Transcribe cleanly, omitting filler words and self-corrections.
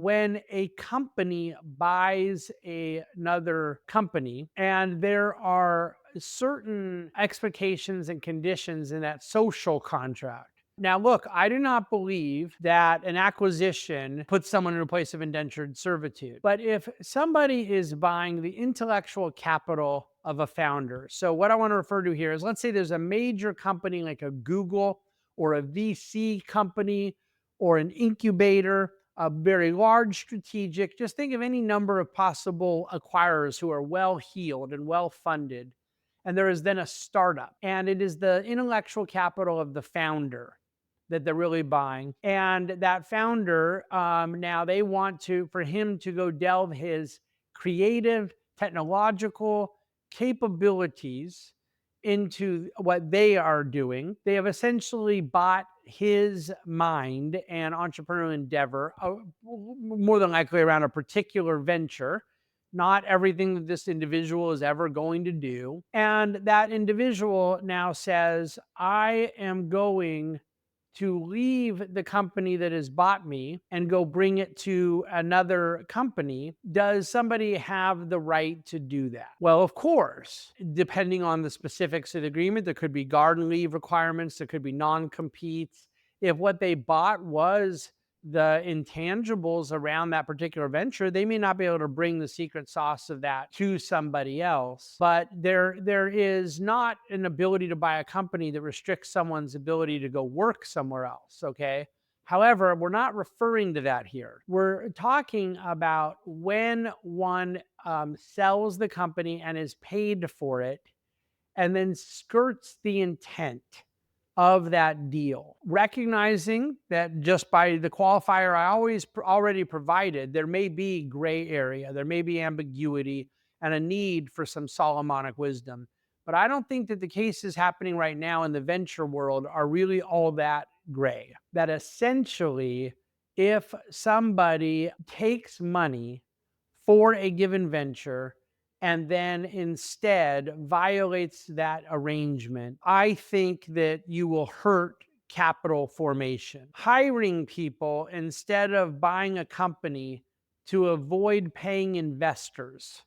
when a company buys another company and there are certain expectations and conditions in that social contract. Now, look, I do not believe that an acquisition puts someone in a place of indentured servitude. But if somebody is buying the intellectual capital of a founder, so what I want to refer to here is, let's say there's a major company like a Google or a VC company or an incubator, a very large strategic. Just think of any number of possible acquirers who are well heeled and well funded. And there is then a startup, and it is the intellectual capital of the founder that they're really buying. And that founder, now they want for him to go delve his creative, technological capabilities into what they are doing. They have essentially bought his mind and entrepreneurial endeavor, more than likely around a particular venture, not everything that this individual is ever going to do. And that individual now says, I am going to leave the company that has bought me and go bring it to another company. Does somebody have the right to do that? Well, of course, depending on the specifics of the agreement, there could be garden leave requirements, there could be non competes. If what they bought was the intangibles around that particular venture, they may not be able to bring the secret sauce of that to somebody else. But there is not an ability to buy a company that restricts someone's ability to go work somewhere else. Okay. However, we're not referring to that here. We're talking about when one sells the company and is paid for it and then skirts the intent of that deal, recognizing that just by the qualifier I always already provided, there may be gray area, there may be ambiguity and a need for some Solomonic wisdom. But I don't think that the cases happening right now in the venture world are really all that gray. That essentially, if somebody takes money for a given venture and then instead violates that arrangement, I think that you will hurt capital formation. Hiring people instead of buying a company to avoid paying investors